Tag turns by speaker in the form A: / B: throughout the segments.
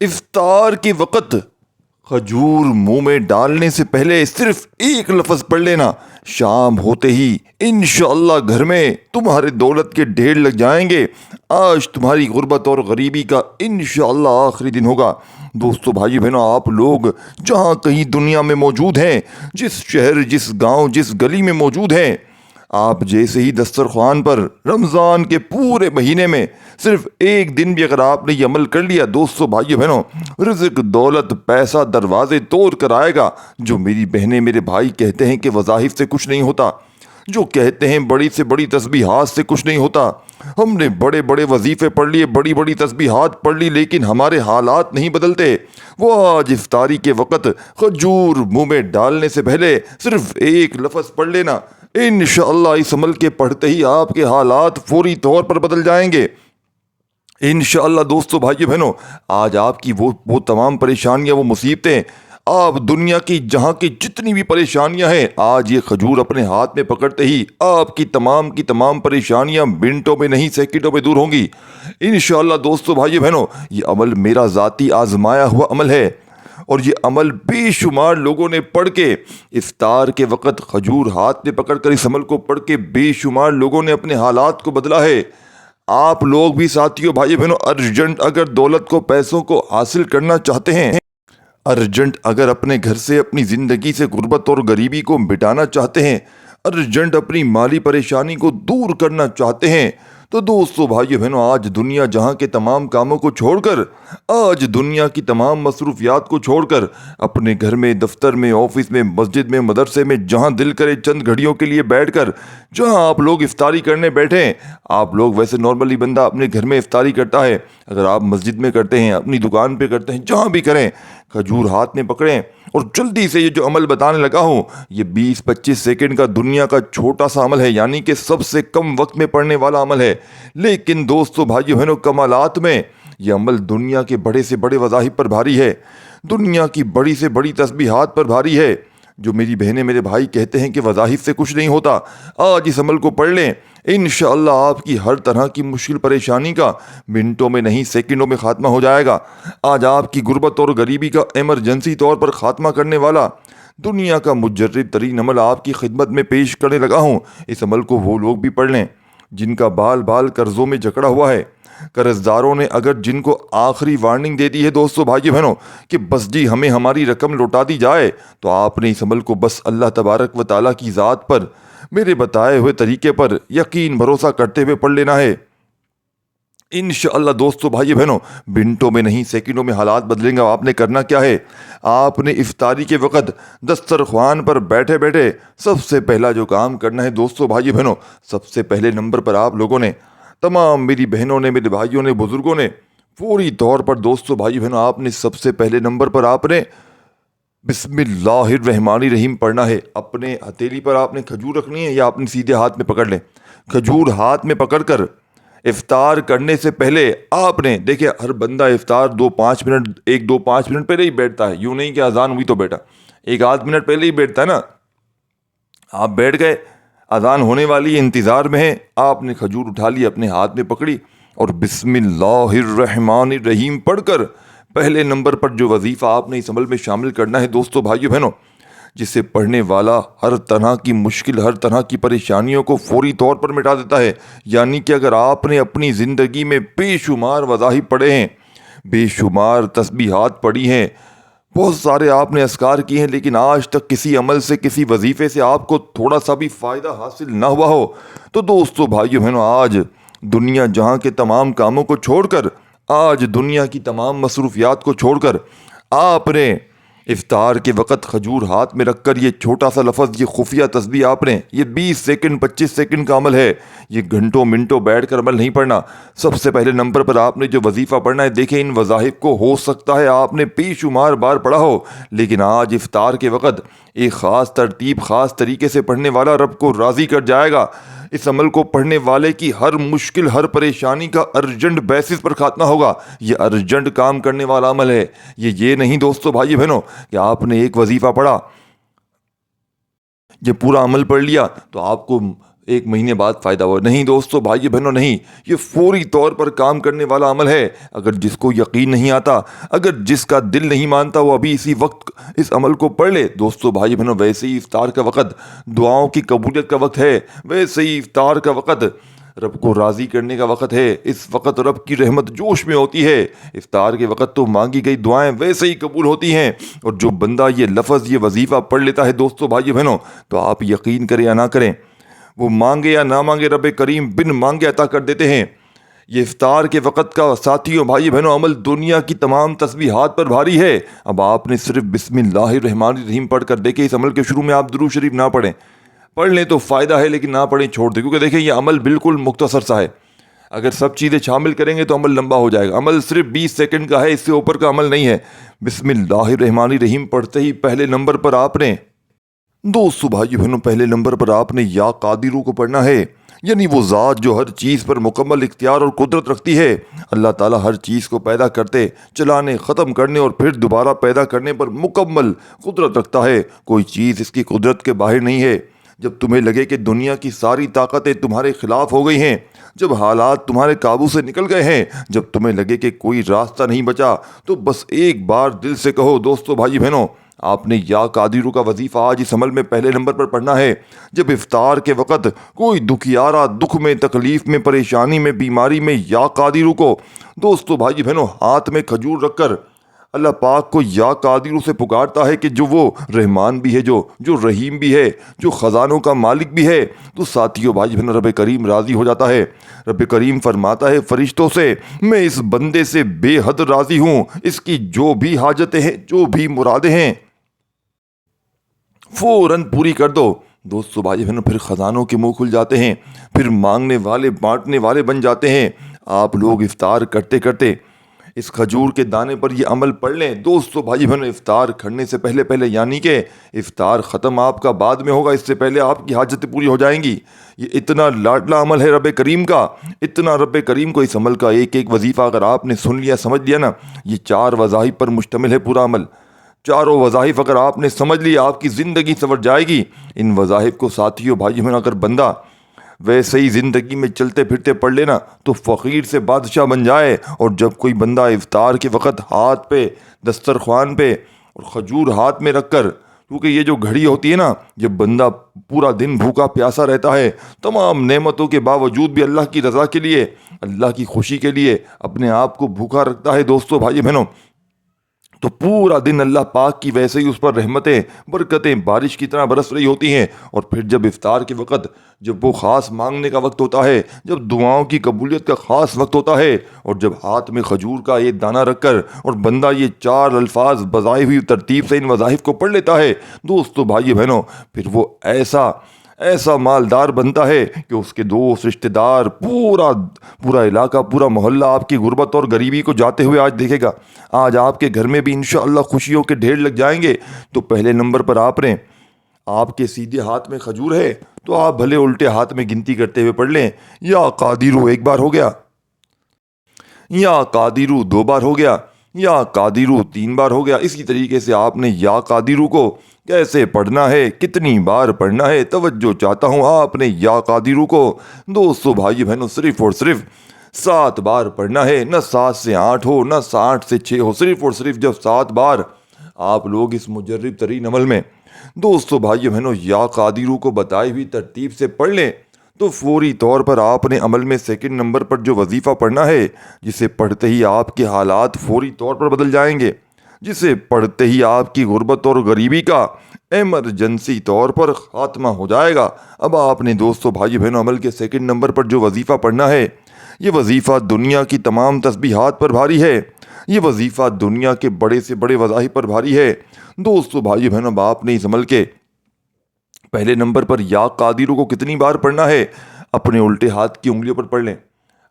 A: افطار کے وقت کھجور منہ میں ڈالنے سے پہلے صرف ایک لفظ پڑھ لینا، شام ہوتے ہی انشاءاللہ گھر میں تمہارے دولت کے ڈھیر لگ جائیں گے۔ آج تمہاری غربت اور غریبی کا انشاءاللہ آخری دن ہوگا۔ دوستو بھائی بہنوں، آپ لوگ جہاں کہیں دنیا میں موجود ہیں، جس شہر، جس گاؤں، جس گلی میں موجود ہیں، آپ جیسے ہی دسترخوان پر رمضان کے پورے مہینے میں صرف ایک دن بھی اگر آپ نے یہ عمل کر لیا، دوستو بھائیو بہنوں، رزق، دولت، پیسہ دروازے توڑ کر آئے گا۔ جو میری بہنیں، میرے بھائی کہتے ہیں کہ وظائف سے کچھ نہیں ہوتا، جو کہتے ہیں بڑی سے بڑی تسبیحات سے کچھ نہیں ہوتا، ہم نے بڑے بڑے وظیفے پڑھ لیے، بڑی بڑی تسبیحات پڑھ لی، لیکن ہمارے حالات نہیں بدلتے، وہ آج افطاری کے وقت کھجور منہ میں ڈالنے سے پہلے صرف ایک لفظ پڑھ لینا، انشاءاللہ اس عمل کے پڑھتے ہی آپ کے حالات فوری طور پر بدل جائیں گے انشاءاللہ۔ دوستو بھائیو بہنوں، آج آپ کی وہ تمام پریشانیاں، وہ مصیبتیں، آپ دنیا کی جہاں کی جتنی بھی پریشانیاں ہیں، آج یہ کھجور اپنے ہاتھ میں پکڑتے ہی آپ کی تمام پریشانیاں منٹوں میں نہیں سیکنڈوں میں دور ہوں گی انشاءاللہ۔ دوستو بھائیو بہنوں، یہ عمل میرا ذاتی آزمایا ہوا عمل ہے، اور یہ عمل بے شمار لوگوں نے پڑھ کے افطار کے وقت کھجور ہاتھ میں پکڑ کر اس عمل کو پڑھ کے بے شمار لوگوں نے اپنے حالات کو بدلا ہے۔ آپ لوگ بھی ساتھیوں، بھائی بہنوں، ارجنٹ اگر دولت کو، پیسوں کو حاصل کرنا چاہتے ہیں، ارجنٹ اگر اپنے گھر سے، اپنی زندگی سے غربت اور غریبی کو مٹانا چاہتے ہیں، ارجنٹ اپنی مالی پریشانی کو دور کرنا چاہتے ہیں، تو دوستو بھائیو بہنوں، آج دنیا جہاں کے تمام کاموں کو چھوڑ کر، آج دنیا کی تمام مصروفیات کو چھوڑ کر، اپنے گھر میں، دفتر میں، آفس میں، مسجد میں، مدرسے میں، جہاں دل کرے چند گھڑیوں کے لیے بیٹھ کر، جہاں آپ لوگ افطاری کرنے بیٹھے ہیں، آپ لوگ ویسے نارملی بندہ اپنے گھر میں افطاری کرتا ہے، اگر آپ مسجد میں کرتے ہیں، اپنی دکان پہ کرتے ہیں، جہاں بھی کریں، کھجور ہاتھ میں پکڑیں اور جلدی سے یہ جو عمل بتانے لگا ہوں، یہ 20-25 سیکنڈ کا دنیا کا چھوٹا سا عمل ہے، یعنی کہ سب سے کم وقت میں پڑھنے والا عمل ہے، لیکن دوستو بھائیو بہنوں، کمالات میں یہ عمل دنیا کے بڑے سے بڑے وظائف پر بھاری ہے، دنیا کی بڑی سے بڑی تسبیحات پر بھاری ہے۔ جو میری بہنیں، میرے بھائی کہتے ہیں کہ وظائف سے کچھ نہیں ہوتا، آج اس عمل کو پڑھ لیں، انشاءاللہ آپ کی ہر طرح کی مشکل پریشانی کا منٹوں میں نہیں سیکنڈوں میں خاتمہ ہو جائے گا۔ آج آپ کی غربت اور غریبی کا ایمرجنسی طور پر خاتمہ کرنے والا دنیا کا مجرب ترین عمل آپ کی خدمت میں پیش کرنے لگا ہوں۔ اس عمل کو وہ لوگ بھی پڑھ لیں جن کا بال بال قرضوں میں جکڑا ہوا ہے۔ قرض داروں نے اگر جن کو آخری وارننگ دے دی ہے، دوستو بھائیو بہنوں، کہ بس جی ہمیں ہماری رقم لوٹا دی جائے، تو آپ نے اس عمل کو بس اللہ تبارک و تعالیٰ کی ذات پر، میرے بتائے ہوئے طریقے پر یقین بھروسہ کرتے ہوئے پڑھ لینا ہے انشاءاللہ۔ دوستو بھائی بہنوں، منٹوں میں نہیں سیکنڈوں میں حالات بدلیں گا۔ آپ نے کرنا کیا ہے؟ آپ نے افطاری کے وقت دسترخوان پر بیٹھے بیٹھے سب سے پہلا جو کام کرنا ہے، دوستو بھائی بہنوں، سب سے پہلے نمبر پر آپ لوگوں نے، تمام میری بہنوں نے، میرے بھائیوں نے، بزرگوں نے، فوری طور پر، دوستو بھائی بہنوں، آپ نے سب سے پہلے نمبر پر آپ نے بسم اللہ الرحمن الرحیم پڑھنا ہے۔ اپنے ہتھیلی پر آپ نے کھجور رکھنی ہے، یا اپنے سیدھے ہاتھ میں پکڑ لیں، کھجور ہاتھ میں پکڑ کر افطار کرنے سے پہلے آپ نے، دیکھیں ہر بندہ افطار 2-5 منٹ پہلے ہی بیٹھتا ہے، یوں نہیں کہ اذان ہوئی تو بیٹھا، 1-8 منٹ پہلے ہی بیٹھتا ہے نا۔ آپ بیٹھ گئے، اذان ہونے والی انتظار میں ہے، آپ نے کھجور اٹھا لی، اپنے ہاتھ میں پکڑی اور بسم اللہ الرحمن الرحیم پڑھ کر پہلے نمبر پر جو وظیفہ آپ نے اس عمل میں شامل کرنا ہے، دوستو بھائیو بہنوں، جسے پڑھنے والا ہر طرح کی مشکل، ہر طرح کی پریشانیوں کو فوری طور پر مٹا دیتا ہے۔ یعنی کہ اگر آپ نے اپنی زندگی میں بے شمار وظائف پڑھے ہیں، بے شمار تسبیحات پڑھی ہیں، بہت سارے آپ نے اذکار کیے ہیں، لیکن آج تک کسی عمل سے، کسی وظیفے سے آپ کو تھوڑا سا بھی فائدہ حاصل نہ ہوا ہو، تو دوستو بھائیو بہنوں، آج دنیا جہاں کے تمام کاموں کو چھوڑ کر، آج دنیا کی تمام مصروفیات کو چھوڑ کر، آپ نے افطار کے وقت کھجور ہاتھ میں رکھ کر یہ چھوٹا سا لفظ، یہ خفیہ تسبیح آپ نے، یہ 20 سیکنڈ 25 سیکنڈ کا عمل ہے، یہ گھنٹوں منٹوں بیٹھ کر عمل نہیں پڑھنا۔ سب سے پہلے نمبر پر آپ نے جو وظیفہ پڑھنا ہے، دیکھیں ان وظائف کو ہو سکتا ہے آپ نے بے شمار بار پڑھا ہو، لیکن آج افطار کے وقت ایک خاص ترتیب، خاص طریقے سے پڑھنے والا رب کو راضی کر جائے گا۔ اس عمل کو پڑھنے والے کی ہر مشکل، ہر پریشانی کا ارجنٹ بیسس پر خاتمہ ہوگا۔ یہ ارجنٹ کام کرنے والا عمل ہے، یہ نہیں دوستو بھائی بہنوں کہ آپ نے ایک وظیفہ پڑھا، یہ پورا عمل پڑھ لیا تو آپ کو 1 مہینے بعد فائدہ ہوا. نہیں دوستو بھائی بہنوں نہیں, یہ فوری طور پر کام کرنے والا عمل ہے. اگر جس کو یقین نہیں آتا, اگر جس کا دل نہیں مانتا, وہ ابھی اسی وقت اس عمل کو پڑھ لے. دوستو بھائی بہنوں ویسے ہی افطار کا وقت دعاؤں کی قبولیت کا وقت ہے, ویسے ہی افطار کا وقت رب کو راضی کرنے کا وقت ہے. اس وقت رب کی رحمت جوش میں ہوتی ہے. افطار کے وقت تو مانگی گئی دعائیں ویسے ہی قبول ہوتی ہیں. اور جو بندہ یہ لفظ, یہ وظیفہ پڑھ لیتا ہے دوستو بھائی بہنوں, تو آپ یقین کریں یا نہ کریں, وہ مانگے یا نہ مانگے رب کریم بن مانگے عطا کر دیتے ہیں. یہ افطار کے وقت کا ساتھیوں بھائی بہنوں عمل دنیا کی تمام تسبیحات پر بھاری ہے. اب آپ نے صرف بسم اللہ الرحمن الرحیم پڑھ کر دیکھیں. اس عمل کے شروع میں آپ درود شریف نہ پڑھیں, پڑھ لیں تو فائدہ ہے, لیکن نہ پڑھیں چھوڑ دیں, کیونکہ دیکھیں یہ عمل بالکل مختصر سا ہے. اگر سب چیزیں شامل کریں گے تو عمل لمبا ہو جائے گا. عمل صرف 20 سیکنڈ کا ہے, اس سے اوپر کا عمل نہیں ہے. بسم اللہ الرحمن الرحیم پڑھتے ہی پہلے نمبر پر آپ نے دوستو بھائی بہنوں پہلے نمبر پر آپ نے یا قادرو کو پڑھنا ہے. یعنی وہ ذات جو ہر چیز پر مکمل اختیار اور قدرت رکھتی ہے. اللہ تعالیٰ ہر چیز کو پیدا کرتے, چلانے, ختم کرنے اور پھر دوبارہ پیدا کرنے پر مکمل قدرت رکھتا ہے. کوئی چیز اس کی قدرت کے باہر نہیں ہے. جب تمہیں لگے کہ دنیا کی ساری طاقتیں تمہارے خلاف ہو گئی ہیں, جب حالات تمہارے قابو سے نکل گئے ہیں, جب تمہیں لگے کہ کوئی راستہ نہیں بچا, تو بس ایک بار دل سے کہو دوستو بھائی بہنوں, آپ نے یا قادرو کا وظیفہ آج اس عمل میں پہلے نمبر پر پڑھنا ہے. جب افطار کے وقت کوئی دکھیارا دکھ میں, تکلیف میں, پریشانی میں, بیماری میں یا قادرو کو دوستو بھائی بہنوں ہاتھ میں کھجور رکھ کر اللہ پاک کو یا قادرو سے پکارتا ہے کہ جو وہ رحمان بھی ہے, جو رحیم بھی ہے, جو خزانوں کا مالک بھی ہے, تو ساتھیوں بھائی بہنوں رب کریم راضی ہو جاتا ہے. رب کریم فرماتا ہے فرشتوں سے, میں اس بندے سے بے حد راضی ہوں. اس کی جو بھی حاجتیں ہیں, جو بھی مرادیں ہیں, فوراً پوری کر دو. دوستو بھائی بہنوں پھر خزانوں کے منہ کھل جاتے ہیں, پھر مانگنے والے بانٹنے والے بن جاتے ہیں. آپ لوگ افطار کرتے کرتے اس کھجور کے دانے پر یہ عمل پڑھ لیں. دوستو بھائی بہنوں افطار کھڑنے سے پہلے یعنی کہ افطار ختم آپ کا بعد میں ہوگا, اس سے پہلے آپ کی حاجتیں پوری ہو جائیں گی. یہ اتنا لاڈلا عمل ہے رب کریم کا, اتنا رب کریم کو اس عمل کا ایک ایک وظیفہ اگر آپ نے سن لیا, سمجھ لیا نا, یہ 4 وظائف پر مشتمل ہے پورا عمل. چاروں وظائف اگر آپ نے سمجھ لی, آپ کی زندگی سنور جائے گی. ان وظائف کو ساتھیوں بھائی بہنوں اگر بندہ ویسے ہی زندگی میں چلتے پھرتے پڑھ لینا تو فقیر سے بادشاہ بن جائے. اور جب کوئی بندہ افطار کے وقت ہاتھ پہ, دسترخوان پہ اور کھجور ہاتھ میں رکھ کر, کیونکہ یہ جو گھڑی ہوتی ہے نا, جب بندہ پورا دن بھوکا پیاسا رہتا ہے, تمام نعمتوں کے باوجود بھی اللہ کی رضا کے لیے, اللہ کی خوشی کے لیے اپنے آپ کو بھوکا رکھتا ہے دوستو بھائی بہنوں, تو پورا دن اللہ پاک کی ویسے ہی اس پر رحمتیں, برکتیں بارش کی طرح برس رہی ہوتی ہیں. اور پھر جب افطار کے وقت, جب وہ خاص مانگنے کا وقت ہوتا ہے, جب دعاؤں کی قبولیت کا خاص وقت ہوتا ہے, اور جب ہاتھ میں کھجور کا یہ دانہ رکھ کر اور بندہ یہ 4 الفاظ بظاہر ہوئی ترتیب سے ان وظائف کو پڑھ لیتا ہے, دوستو بھائی بہنوں پھر وہ ایسا مالدار بنتا ہے کہ اس کے دوست, رشتہ دار, پورا علاقہ, پورا محلہ آپ کی غربت اور غریبی کو جاتے ہوئے آج دیکھے گا. آج آپ کے گھر میں بھی انشاءاللہ خوشیوں کے ڈھیر لگ جائیں گے. تو پہلے نمبر پر آپ کے سیدھے ہاتھ میں کھجور ہے, تو آپ بھلے الٹے ہاتھ میں گنتی کرتے ہوئے پڑھ لیں, یا قادرو 1 بار ہو گیا, یا قادرو 2 بار ہو گیا, یا قادرو 3 بار ہو گیا. اسی طریقے سے آپ نے یا قادرو کو کیسے پڑھنا ہے, کتنی بار پڑھنا ہے, توجہ چاہتا ہوں. آپ نے یا قادرو کو دوستو بھائی بہنوں صرف اور صرف 7 بار پڑھنا ہے. نہ 7 سے 8 ہو, نہ 8 سے 6 ہو, صرف اور صرف جب 7 بار آپ لوگ اس مجرب ترین عمل میں دوستو بھائی بہنوں یا قادرو کو بتائی ہوئی ترتیب سے پڑھ لیں, تو فوری طور پر آپ نے عمل میں 2 نمبر پر جو وظیفہ پڑھنا ہے, جسے پڑھتے ہی آپ کے حالات فوری طور پر بدل جائیں گے, جسے پڑھتے ہی آپ کی غربت اور غریبی کا ایمرجنسی طور پر خاتمہ ہو جائے گا. اب آپ نے دوستو بھائی بہنوں عمل کے 2 نمبر پر جو وظیفہ پڑھنا ہے, یہ وظیفہ دنیا کی تمام تسبیحات پر بھاری ہے, یہ وظیفہ دنیا کے بڑے سے بڑے وظائف پر بھاری ہے. دوستو بھائی بہنوں آپ نے اس عمل کے پہلے نمبر پر یا قادرو کو کتنی بار پڑھنا ہے, اپنے الٹے ہاتھ کی انگلیوں پر پڑھ لیں.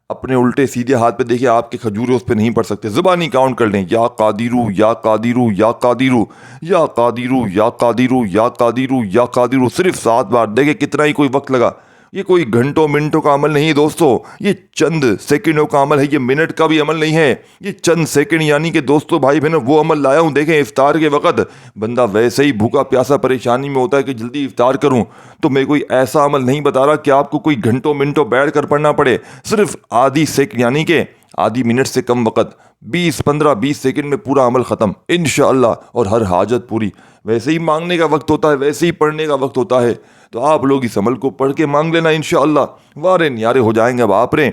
A: اپنے الٹے سیدھے ہاتھ پہ دیکھیں, آپ کے کھجورے اس پہ نہیں پڑھ سکتے, زبانی کاؤنٹ کر لیں, یا قادرو, یا قادرو, یا قادرو, یا قادرو, یا قادرو, یا قادرو, یا قادرو, صرف 7 بار. دیکھیں کتنا ہی کوئی وقت لگا, یہ کوئی گھنٹوں منٹوں کا عمل نہیں ہے دوستو، یہ چند سیکنڈوں کا عمل ہے، یہ منٹ کا بھی عمل نہیں ہے، یہ چند سیکنڈ یعنی کہ دوستو بھائی بہنوں وہ عمل لایا ہوں۔ دیکھیں افطار کے وقت بندہ ویسے ہی بھوکا پیاسا پریشانی میں ہوتا ہے کہ جلدی افطار کروں، تو میں کوئی ایسا عمل نہیں بتا رہا کہ آپ کو کوئی گھنٹوں منٹوں بیٹھ کر پڑھنا پڑے، صرف آدھی سیکنڈ یعنی کہ آدھی منٹ سے کم وقت، 20 سیکنڈ میں پورا عمل ختم انشاءاللہ، اور ہر حاجت پوری۔ ویسے ہی مانگنے کا وقت ہوتا ہے، ویسے ہی پڑھنے کا وقت ہوتا ہے، تو آپ لوگ اس عمل کو پڑھ کے مانگ لینا انشاءاللہ، وارے نیارے ہو جائیں گے۔ اب آپ نے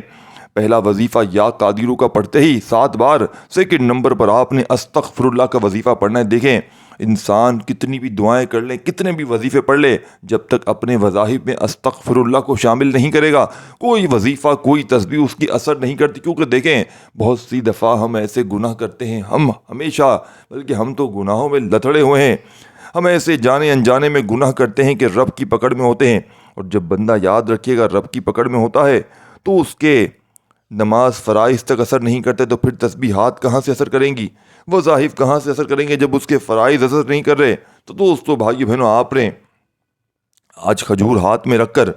A: پہلا وظیفہ یا قادرو کا پڑھتے ہی 7 بار، سیکنڈ نمبر پر آپ نے استغفر اللہ کا وظیفہ پڑھنا ہے۔ دیکھیں انسان کتنی بھی دعائیں کر لیں، کتنے بھی وظیفے پڑھ لے، جب تک اپنے وظائف میں استغفر اللہ کو شامل نہیں کرے گا، کوئی وظیفہ کوئی تسبیح اس کی اثر نہیں کرتی۔ کیونکہ دیکھیں بہت سی دفعہ ہم ایسے گناہ کرتے ہیں، ہم ہمیشہ بلکہ ہم تو گناہوں میں لتڑے ہوئے ہیں، ہم ایسے جانے انجانے میں گناہ کرتے ہیں کہ رب کی پکڑ میں ہوتے ہیں، اور جب بندہ یاد رکھے گا رب کی پکڑ میں ہوتا ہے تو اس کے نماز فرائض تک اثر نہیں کرتے، تو پھر تسبیحات کہاں سے اثر کریں گی، وظائف کہاں سے اثر کریں گے جب اس کے فرائض اثر نہیں کر رہے۔ تو دوستو بھائی بہنوں آپ نے آج کھجور ہاتھ میں رکھ کر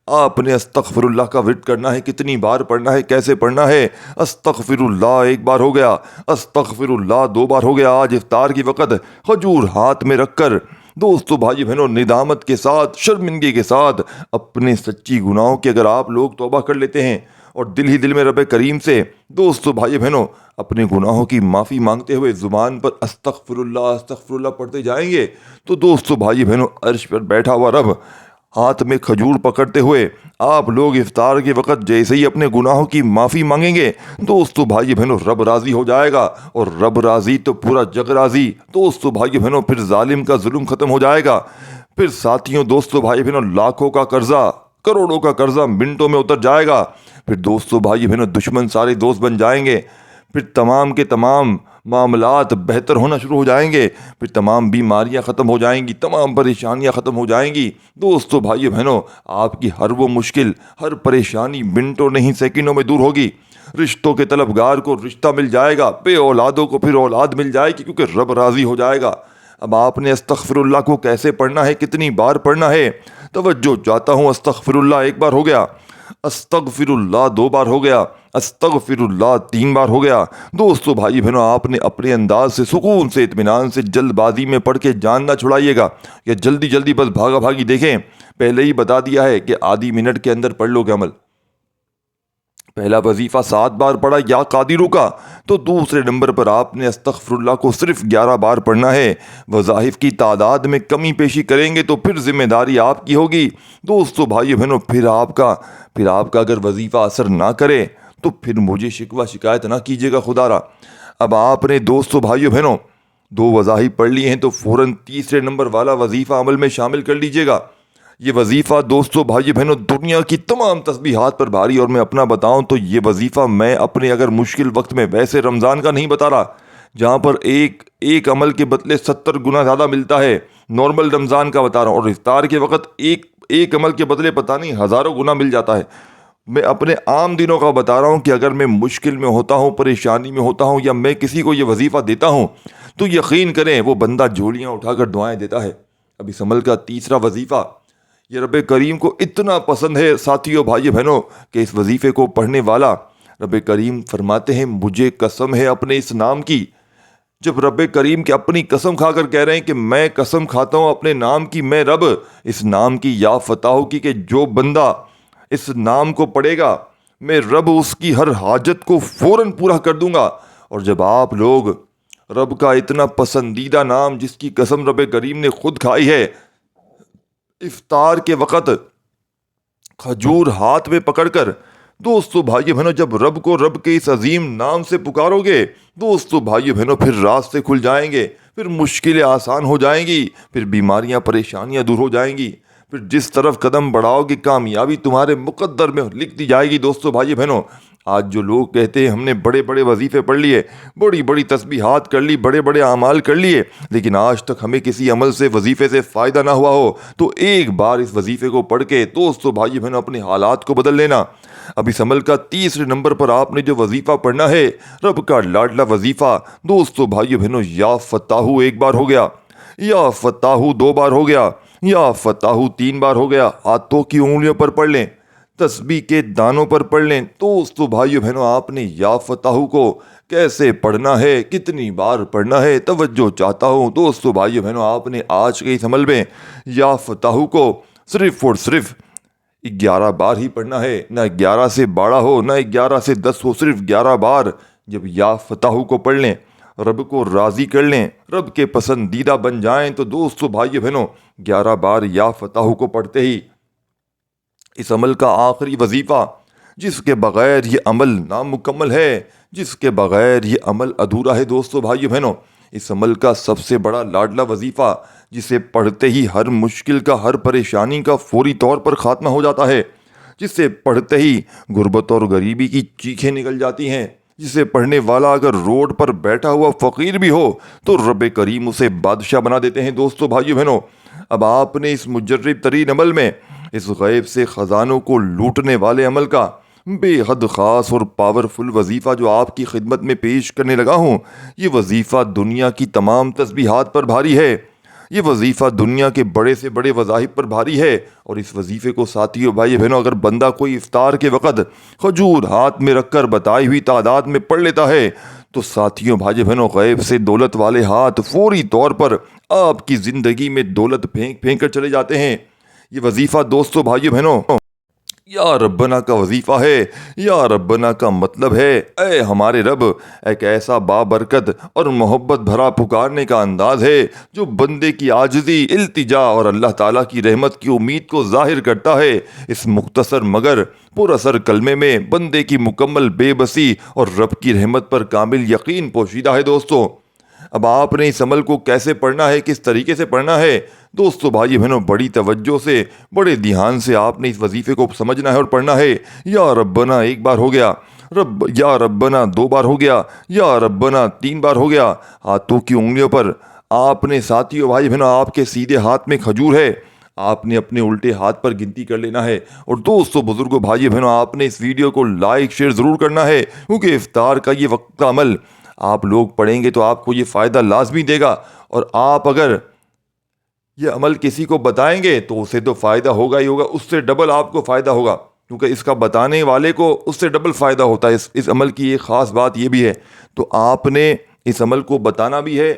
A: آپ نے استغفر اللہ کا ورد کرنا ہے۔ کتنی بار پڑھنا ہے، کیسے پڑھنا ہے؟ استغفر اللہ 1 بار ہو گیا، استغفر اللہ 2 بار ہو گیا۔ آج افطار کی وقت کھجور ہاتھ میں رکھ کر دوستو بھائی بہنوں ندامت کے ساتھ، شرمندگی کے ساتھ اپنے سچی گناہوں کی اگر آپ لوگ توبہ کر لیتے ہیں اور دل ہی دل میں رب کریم سے دوستو بھائی بہنوں اپنے گناہوں کی معافی مانگتے ہوئے زبان پر استغفر اللہ پڑھتے جائیں گے، تو دوستو بھائی بہنوں عرش پر بیٹھا ہوا رب ہاتھ میں کھجور پکڑتے ہوئے آپ لوگ افطار کے وقت جیسے ہی اپنے گناہوں کی معافی مانگیں گے، دوستو بھائی بہنوں رب راضی ہو جائے گا، اور رب راضی تو پورا جگ راضی۔ دوستو بھائی بہنوں پھر ظالم کا ظلم ختم ہو جائے گا، پھر ساتھیوں دوستو بھائی بہنوں لاکھوں کا قرضہ، کروڑوں کا قرضہ منٹوں میں اتر جائے گا، پھر دوستو بھائی بہنوں دشمن سارے دوست بن جائیں گے، پھر تمام کے تمام معاملات بہتر ہونا شروع ہو جائیں گے، پھر تمام بیماریاں ختم ہو جائیں گی، تمام پریشانیاں ختم ہو جائیں گی۔ دوستو بھائی بہنوں آپ کی ہر وہ مشکل، ہر پریشانی منٹوں نہیں سیکنڈوں میں دور ہوگی۔ رشتوں کے طلبگار کو رشتہ مل جائے گا، بے اولادوں کو پھر اولاد مل جائے گی، کیونکہ رب راضی ہو جائے گا۔ اب آپ نے استغفر اللہ کو کیسے پڑھنا ہے، کتنی بار پڑھنا ہے؟ توجہ چاہتا ہوں۔ استغفر اللہ 1 بار ہو گیا، استغفر اللہ 2 بار ہو گیا، استغفر اللہ 3 بار ہو گیا۔ دوستو بھائی بہنوں آپ نے اپنے انداز سے، سکون سے، اطمینان سے، جلد بازی میں پڑھ کے جان نہ چھڑائیے گا کہ جلدی جلدی بس بھاگا بھاگی۔ دیکھیں پہلے ہی بتا دیا ہے کہ آدھی منٹ کے اندر پڑھ لو گے عمل۔ پہلا وظیفہ 7 بار پڑھا یا قادرو کا، تو دوسرے نمبر پر آپ نے استغفر اللہ کو صرف 11 بار پڑھنا ہے۔ وظائف کی تعداد میں کمی پیشی کریں گے تو پھر ذمہ داری آپ کی ہوگی۔ دوستو بھائی بہنوں پھر آپ کا اگر وظیفہ اثر نہ کرے تو پھر مجھے شکوہ شکایت نہ کیجیے گا خدا را۔ اب آپ نے دوستو بھائی بہنوں 2 وظائف پڑھ لی ہیں تو فوراً تیسرے نمبر والا وظیفہ عمل میں شامل کر لیجیے گا۔ یہ وظیفہ دوستو بھائی بہنوں دنیا کی تمام تسبیحات پر بھاری، اور میں اپنا بتاؤں تو یہ وظیفہ میں اپنے اگر مشکل وقت میں، ویسے رمضان کا نہیں بتا رہا جہاں پر ایک عمل کے بدلے 70 گنا زیادہ ملتا ہے، نارمل رمضان کا بتا رہا ہوں، اور افطار کے وقت ایک عمل کے بدلے پتہ نہیں ہزاروں گنا مل جاتا ہے۔ میں اپنے عام دنوں کا بتا رہا ہوں کہ اگر میں مشکل میں ہوتا ہوں، پریشانی میں ہوتا ہوں، یا میں کسی کو یہ وظیفہ دیتا ہوں تو یقین کریں وہ بندہ جھولیاں اٹھا کر دعائیں دیتا ہے۔ اب اس عمل کا تیسرا وظیفہ یہ رب کریم کو اتنا پسند ہے ساتھیوں بھائی بہنوں کہ اس وظیفے کو پڑھنے والا رب کریم فرماتے ہیں مجھے قسم ہے اپنے اس نام کی۔ جب رب کریم کے اپنی قسم کھا کر کہہ رہے ہیں کہ میں قسم کھاتا ہوں اپنے نام کی، میں رب اس نام کی یا فتح کی کہ جو بندہ اس نام کو پڑھے گا میں رب اس کی ہر حاجت کو فوراً پورا کر دوں گا۔ اور جب آپ لوگ رب کا اتنا پسندیدہ نام جس کی قسم رب کریم نے خود کھائی ہے، افطار کے وقت کھجور ہاتھ میں پکڑ کر دوستو بھائی بہنوں جب رب کو رب کے اس عظیم نام سے پکارو گے، دوستو بھائی بہنوں پھر راستے کھل جائیں گے، پھر مشکلیں آسان ہو جائیں گی، پھر بیماریاں پریشانیاں دور ہو جائیں گی، پھر جس طرف قدم بڑھاؤ گے کامیابی تمہارے مقدر میں لکھ دی جائے گی۔ دوستو بھائی بہنوں آج جو لوگ کہتے ہیں ہم نے بڑے بڑے وظیفے پڑھ لیے، بڑی بڑی تسبیحات کر لی، بڑے بڑے اعمال کر لیے، لیکن آج تک ہمیں کسی عمل سے، وظیفے سے فائدہ نہ ہوا ہو، تو ایک بار اس وظیفے کو پڑھ کے دوستو بھائی بہنوں اپنے حالات کو بدل لینا۔ اب اس عمل کا تیسرے نمبر پر آپ نے جو وظیفہ پڑھنا ہے، رب کا لاڈلا وظیفہ دوستو بھائی بہنوں یا فتح 1 بار ہو گیا، یا فتح 2 بار ہو گیا، یا فتاحو 3 بار ہو گیا، ہاتھوں کی انگلیوں پر پڑھ لیں، تسبیح کے دانوں پر پڑھ لیں۔ دوستو بھائیو بہنوں، آپ نے یا فتاحو کو کیسے پڑھنا ہے، کتنی بار پڑھنا ہے، توجہ چاہتا ہوں۔ دوستو بھائیو بہنوں، آپ نے آج کے اس عمل میں یا فتاحو کو صرف اور صرف 11 بار ہی پڑھنا ہے، نہ 11 سے 12 ہو، نہ 11 سے 10 ہو، صرف 11 بار جب یا فتاحو کو پڑھ لیں، رب کو راضی کر لیں، رب کے پسندیدہ بن جائیں، تو دوستو بھائیو بہنوں 11 بار یا فتاحو کو پڑھتے ہی اس عمل کا آخری وظیفہ، جس کے بغیر یہ عمل نامکمل ہے، جس کے بغیر یہ عمل ادھورا ہے، دوستو بھائیو بہنوں اس عمل کا سب سے بڑا لاڈلا وظیفہ، جسے پڑھتے ہی ہر مشکل کا، ہر پریشانی کا فوری طور پر خاتمہ ہو جاتا ہے، جسے پڑھتے ہی غربت اور غریبی کی چیخیں نکل جاتی ہیں، جسے پڑھنے والا اگر روڈ پر بیٹھا ہوا فقیر بھی ہو تو رب کریم اسے بادشاہ بنا دیتے ہیں۔ دوستو بھائیو بہنوں، اب آپ نے اس مجرب ترین عمل میں، اس غیب سے خزانوں کو لوٹنے والے عمل کا بے حد خاص اور پاورفل وظیفہ جو آپ کی خدمت میں پیش کرنے لگا ہوں، یہ وظیفہ دنیا کی تمام تسبیحات پر بھاری ہے، یہ وظیفہ دنیا کے بڑے سے بڑے وظائف پر بھاری ہے، اور اس وظیفے کو ساتھیو بھائی بہنوں اگر بندہ کوئی افطار کے وقت کھجور ہاتھ میں رکھ کر بتائی ہوئی تعداد میں پڑھ لیتا ہے تو ساتھیوں بھائی بہنوں غیب سے دولت والے ہاتھ فوری طور پر آپ کی زندگی میں دولت پھینک پھینک کر چلے جاتے ہیں۔ یہ وظیفہ دوستو بھائیو بہنوں یا ربنا کا وظیفہ ہے، یا ربنا کا مطلب ہے اے ہمارے رب، ایک ایسا بابرکت اور محبت بھرا پکارنے کا انداز ہے جو بندے کی عاجزی، التجا اور اللہ تعالیٰ کی رحمت کی امید کو ظاہر کرتا ہے۔ اس مختصر مگر پر اثر کلمے میں بندے کی مکمل بے بسی اور رب کی رحمت پر کامل یقین پوشیدہ ہے۔ دوستو اب آپ نے اس عمل کو کیسے پڑھنا ہے، کس طریقے سے پڑھنا ہے، دوستو بھائی بہنوں بڑی توجہ سے، بڑے دھیان سے آپ نے اس وظیفے کو سمجھنا ہے اور پڑھنا ہے۔ یا ربنا 1 بار ہو گیا، یا ربنا 2 بار ہو گیا، یا ربنا 3 بار ہو گیا، ہاتھوں کی انگلیوں پر آپ نے ساتھیوں بھائی بہنوں، آپ کے سیدھے ہاتھ میں کھجور ہے، آپ نے اپنے الٹے ہاتھ پر گنتی کر لینا ہے۔ اور دوستو بزرگوں بھائی بہنوں، آپ نے اس ویڈیو کو لائک شیئر ضرور کرنا ہے، کیونکہ افطار کا یہ وقت کا عمل آپ لوگ پڑھیں گے تو آپ کو یہ فائدہ لازمی دے گا، اور آپ اگر یہ عمل کسی کو بتائیں گے تو اسے تو فائدہ ہوگا ہی ہوگا، اس سے ڈبل آپ کو فائدہ ہوگا، کیونکہ اس کا بتانے والے کو اس سے ڈبل فائدہ ہوتا ہے۔ اس عمل کی ایک خاص بات یہ بھی ہے، تو آپ نے اس عمل کو بتانا بھی ہے،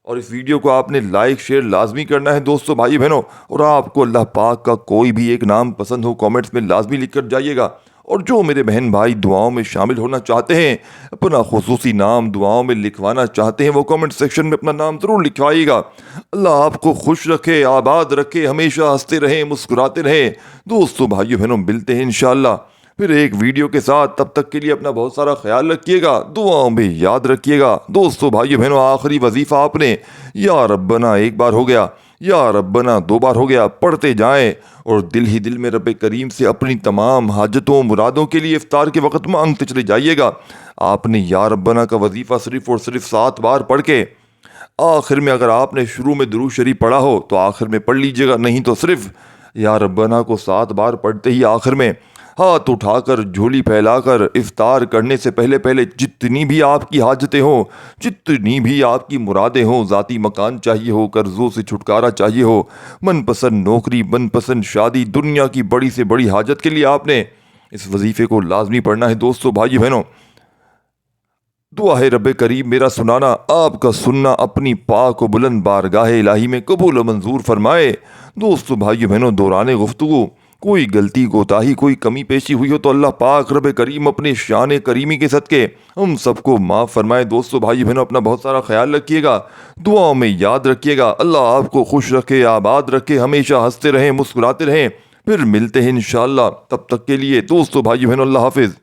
A: اور اس ویڈیو کو آپ نے لائک شیئر لازمی کرنا ہے دوستو بھائی بہنوں، اور آپ کو اللہ پاک کا کوئی بھی ایک نام پسند ہو کامنٹس میں لازمی لکھ کر جائیے گا، اور جو میرے بہن بھائی دعاؤں میں شامل ہونا چاہتے ہیں، اپنا خصوصی نام دعاؤں میں لکھوانا چاہتے ہیں، وہ کامنٹ سیکشن میں اپنا نام ضرور لکھوائیے گا۔ اللہ آپ کو خوش رکھے، آباد رکھے، ہمیشہ ہنستے رہیں، مسکراتے رہیں۔ دوستو بھائیو بہنوں ملتے ہیں انشاءاللہ پھر ایک ویڈیو کے ساتھ، تب تک کے لیے اپنا بہت سارا خیال رکھیے گا، دعاؤں میں یاد رکھیے گا۔ دوستو بھائیو بہنوں آخری وظیفہ آپ نے یا ربنا 1 بار ہو گیا، یا ربنا 2 بار ہو گیا، پڑھتے جائیں، اور دل ہی دل میں رب کریم سے اپنی تمام حاجتوں مرادوں کے لیے افطار کے وقت مانگتے چلے جائیے گا۔ آپ نے یا ربنا کا وظیفہ صرف اور صرف 7 بار پڑھ کے آخر میں، اگر آپ نے شروع میں درود شریف پڑھا ہو تو آخر میں پڑھ لیجیے گا، نہیں تو صرف یا ربنا کو 7 بار پڑھتے ہی آخر میں ہاتھ اٹھا کر، جھولی پھیلا کر، افطار کرنے سے پہلے جتنی بھی آپ کی حاجتیں ہوں، جتنی بھی آپ کی مرادیں ہوں، ذاتی مکان چاہیے ہو، قرضوں سے چھٹکارا چاہیے ہو، من پسند نوکری، من پسند شادی، دنیا کی بڑی سے بڑی حاجت کے لیے آپ نے اس وظیفے کو لازمی پڑھنا ہے۔ دوستو بھائی بہنوں دعا ہے رب کریم میرا سنانا، آپ کا سننا اپنی پاک و بلند بارگاہ الہی میں قبول و منظور فرمائے۔ دوستو بھائیو بہنوں دوران گفتگو کوئی غلطی کوتاہی، کوئی کمی پیشی ہوئی ہو تو اللہ پاک رب کریم اپنے شان کریمی کے صدقے ہم سب کو معاف فرمائے۔ دوستو بھائیو بہنوں اپنا بہت سارا خیال رکھیے گا، دعاؤں میں یاد رکھیے گا، اللہ آپ کو خوش رکھے، آباد رکھے، ہمیشہ ہنستے رہیں، مسکراتے رہیں۔ پھر ملتے ہیں انشاءاللہ، تب تک کے لیے دوستو بھائیو بہنوں اللہ حافظ۔